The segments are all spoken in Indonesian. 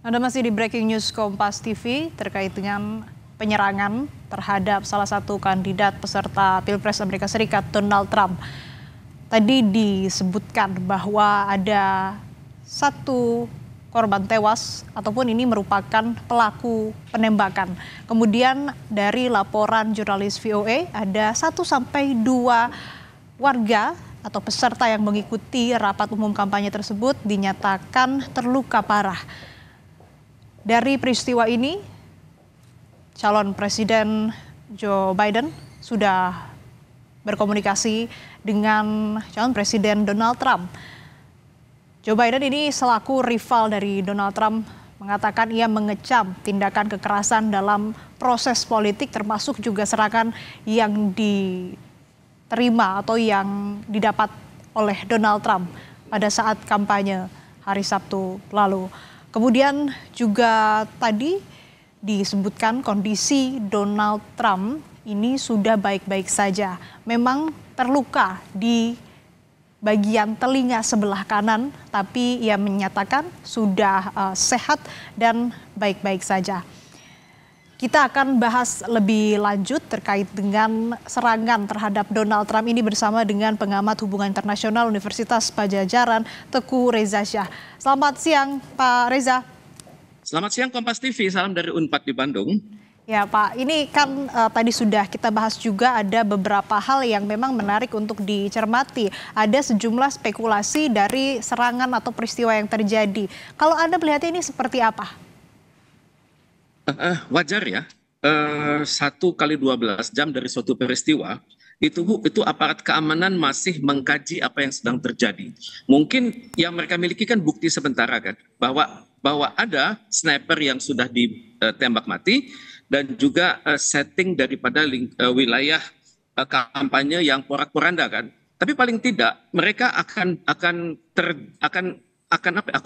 Anda masih di Breaking News Kompas TV terkait dengan penyerangan terhadap salah satu kandidat peserta Pilpres Amerika Serikat, Donald Trump. Tadi disebutkan bahwa ada satu korban tewas ataupun ini merupakan pelaku penembakan. Kemudian dari laporan jurnalis VOA ada 1-2 warga atau peserta yang mengikuti rapat umum kampanye tersebut dinyatakan terluka parah. Dari peristiwa ini, calon Presiden Joe Biden sudah berkomunikasi dengan calon Presiden Donald Trump. Joe Biden ini selaku rival dari Donald Trump mengatakan ia mengecam tindakan kekerasan dalam proses politik termasuk juga serangan yang diterima atau yang didapat oleh Donald Trump pada saat kampanye hari Sabtu lalu. Kemudian juga tadi disebutkan kondisi Donald Trump ini sudah baik-baik saja. Memang terluka di bagian telinga sebelah kanan, tapi ia menyatakan sudah sehat dan baik-baik saja. Kita akan bahas lebih lanjut terkait dengan serangan terhadap Donald Trump ini bersama dengan pengamat hubungan internasional Universitas Padjadjaran, Teguh Reza Shah. Selamat siang, Pak Reza. Selamat siang Kompas TV, salam dari Unpad di Bandung. Ya Pak, ini kan tadi sudah kita bahas juga ada beberapa hal yang memang menarik untuk dicermati. Ada sejumlah spekulasi dari serangan atau peristiwa yang terjadi. Kalau Anda melihatnya ini seperti apa? Wajar ya, 1 kali 12 jam dari suatu peristiwa, itu aparat keamanan masih mengkaji apa yang sedang terjadi. Mungkin yang mereka miliki kan bukti sementara kan, bahwa ada sniper yang sudah ditembak mati, dan juga setting daripada wilayah kampanye yang porak-poranda kan. Tapi paling tidak mereka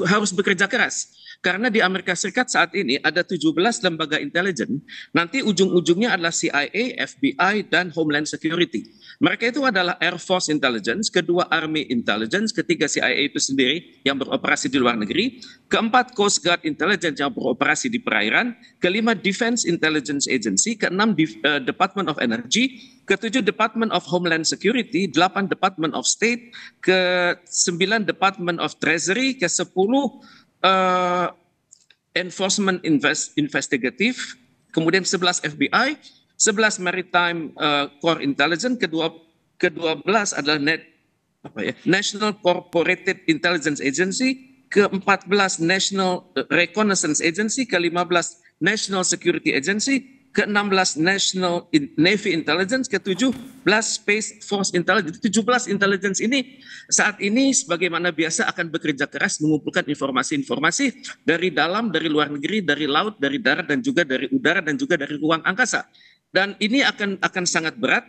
harus bekerja keras. Karena di Amerika Serikat saat ini ada 17 lembaga intelijen, nanti ujung-ujungnya adalah CIA, FBI, dan Homeland Security. Mereka itu adalah Air Force Intelligence, kedua Army Intelligence, ketiga CIA itu sendiri yang beroperasi di luar negeri, keempat Coast Guard Intelligence yang beroperasi di perairan, kelima Defense Intelligence Agency, keenam Department of Energy, ketujuh Department of Homeland Security, 8 Department of State, ke-9 Department of Treasury, ke-10 Enforcement Investigative, kemudian 11 FBI, 11 Maritime Core Intelligence, ke-12 adalah National Corporated Intelligence Agency, ke-14 National Reconnaissance Agency, ke-15 National Security Agency, ke-16 National Navy Intelligence, ke-17 Space Force Intelligence. 17 intelligence ini saat ini sebagaimana biasa akan bekerja keras mengumpulkan informasi-informasi dari dalam, dari luar negeri, dari laut, dari darat, dan juga dari udara, dan juga dari ruang angkasa. Dan ini akan sangat berat.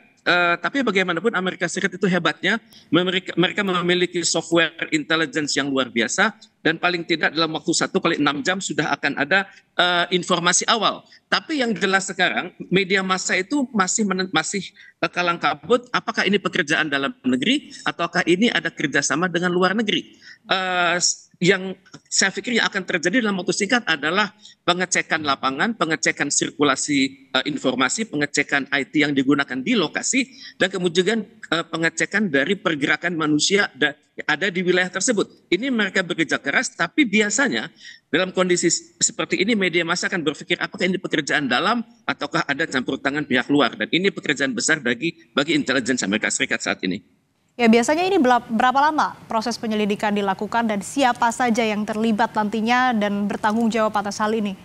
Tapi bagaimanapun Amerika Serikat itu hebatnya, mereka memiliki software intelligence yang luar biasa, dan paling tidak dalam waktu 1 kali 6 jam sudah akan ada informasi awal. Tapi yang jelas sekarang media massa itu masih kalang kabut, apakah ini pekerjaan dalam negeri ataukah ini ada kerjasama dengan luar negeri. Yang saya pikir yang akan terjadi dalam waktu singkat adalah pengecekan lapangan, pengecekan sirkulasi informasi, pengecekan IT yang digunakan di lokasi, dan kemudian pengecekan dari pergerakan manusia ada di wilayah tersebut. Ini mereka bekerja keras, tapi biasanya dalam kondisi seperti ini media massa akan berpikir apakah ini pekerjaan dalam ataukah ada campur tangan pihak luar, dan ini pekerjaan besar bagi intelijen Amerika Serikat saat ini. Ya, biasanya ini berapa lama proses penyelidikan dilakukan dan siapa saja yang terlibat nantinya dan bertanggung jawab atas hal ini?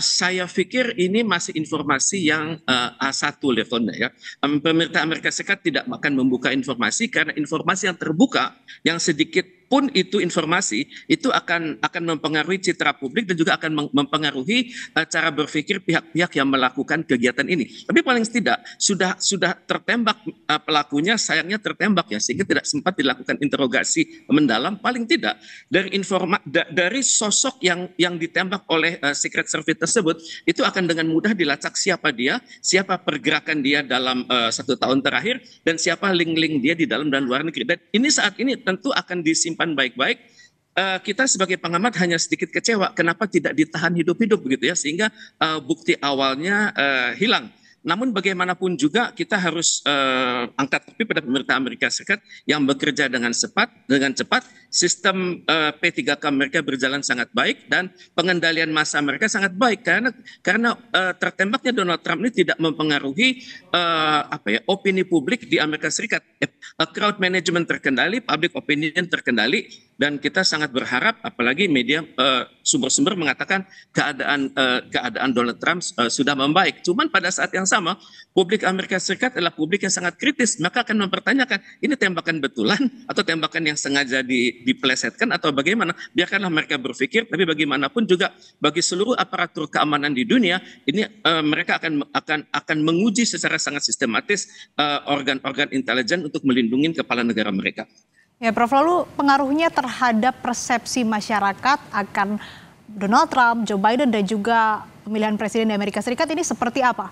Saya pikir ini masih informasi yang A1 levelnya ya. Pemerintah Amerika Serikat tidak akan membuka informasi karena informasi yang terbuka, yang sedikit pun itu informasi itu akan mempengaruhi citra publik dan juga akan mempengaruhi cara berpikir pihak-pihak yang melakukan kegiatan ini. Tapi paling tidak sudah tertembak pelakunya, sayangnya tertembak ya, sehingga tidak sempat dilakukan interogasi mendalam. Paling tidak dari sosok yang ditembak oleh Secret Service tersebut itu akan dengan mudah dilacak siapa dia, siapa pergerakan dia dalam 1 tahun terakhir, dan siapa link-link dia di dalam dan luar negeri. Dan ini saat ini tentu akan disimpan baik-baik kita sebagai pengamat hanya sedikit kecewa kenapa tidak ditahan hidup-hidup begitu ya, sehingga bukti awalnya hilang. Namun bagaimanapun juga kita harus angkat topi pada pemerintah Amerika Serikat yang bekerja dengan cepat. Sistem P3K mereka berjalan sangat baik dan pengendalian massa mereka sangat baik karena tertembaknya Donald Trump ini tidak mempengaruhi opini publik di Amerika Serikat. Crowd management terkendali, public opinion terkendali, dan kita sangat berharap, apalagi media sumber-sumber mengatakan keadaan Donald Trump sudah membaik. Cuman pada saat yang sama, publik Amerika Serikat adalah publik yang sangat kritis, maka akan mempertanyakan ini tembakan betulan atau tembakan yang sengaja dipelesetkan atau bagaimana. Biarkanlah mereka berpikir, tapi bagaimanapun juga bagi seluruh aparatur keamanan di dunia ini mereka akan menguji secara sangat sistematis organ-organ intelijen untuk melindungi kepala negara mereka. Ya, Prof, lalu pengaruhnya terhadap persepsi masyarakat akan Donald Trump, Joe Biden, dan juga pemilihan presiden di Amerika Serikat ini seperti apa?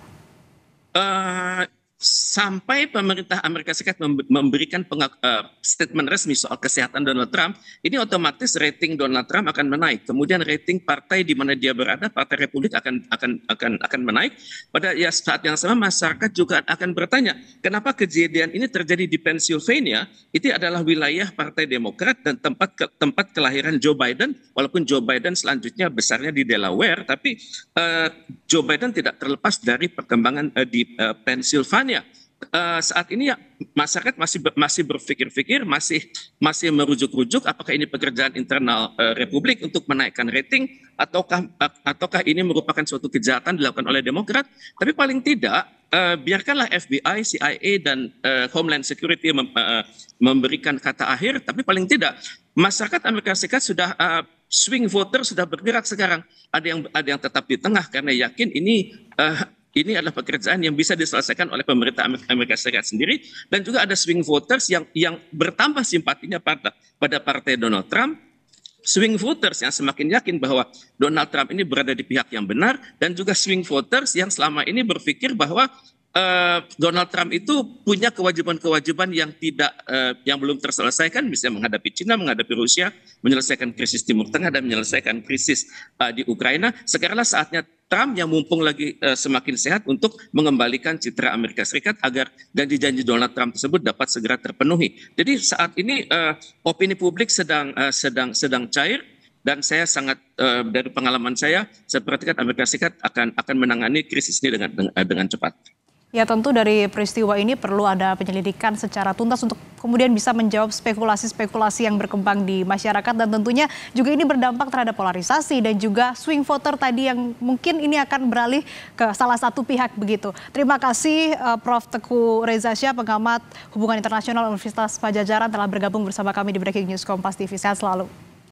Sampai pemerintah Amerika Serikat memberikan statement resmi soal kesehatan Donald Trump, ini otomatis rating Donald Trump akan menaik. Kemudian rating partai di mana dia berada, Partai Republik akan menaik. Pada saat yang sama masyarakat juga akan bertanya, kenapa kejadian ini terjadi di Pennsylvania? Itu adalah wilayah Partai Demokrat dan tempat kelahiran Joe Biden. Walaupun Joe Biden selanjutnya besarnya di Delaware, tapi Joe Biden tidak terlepas dari perkembangan di Pennsylvania. Saat ini ya masyarakat masih berpikir-pikir, masih merujuk-rujuk apakah ini pekerjaan internal Republik untuk menaikkan rating ataukah ini merupakan suatu kejahatan dilakukan oleh Demokrat. Tapi paling tidak biarkanlah FBI, CIA dan Homeland Security memberikan kata akhir, tapi paling tidak masyarakat Amerika Serikat sudah swing voter sudah bergerak sekarang. Ada yang tetap di tengah karena yakin ini adalah pekerjaan yang bisa diselesaikan oleh pemerintah Amerika Serikat sendiri, dan juga ada swing voters yang bertambah simpatinya pada partai Donald Trump, swing voters yang semakin yakin bahwa Donald Trump ini berada di pihak yang benar, dan juga swing voters yang selama ini berpikir bahwa Donald Trump itu punya kewajiban-kewajiban yang belum terselesaikan, misalnya menghadapi China, menghadapi Rusia, menyelesaikan krisis Timur Tengah, dan menyelesaikan krisis di Ukraina. Sekaranglah saatnya Trump yang mumpung lagi semakin sehat untuk mengembalikan citra Amerika Serikat agar janji-janji Donald Trump tersebut dapat segera terpenuhi. Jadi saat ini opini publik sedang cair, dan saya sangat dari pengalaman saya perhatikan Amerika Serikat akan menangani krisis ini dengan cepat. Ya, tentu dari peristiwa ini perlu ada penyelidikan secara tuntas untuk kemudian bisa menjawab spekulasi-spekulasi yang berkembang di masyarakat, dan tentunya juga ini berdampak terhadap polarisasi dan juga swing voter tadi yang mungkin ini akan beralih ke salah satu pihak begitu. Terima kasih Prof. Teguh Reza Syah, pengamat hubungan internasional Universitas Padjadjaran, telah bergabung bersama kami di Breaking News Kompas TV. Sehat selalu.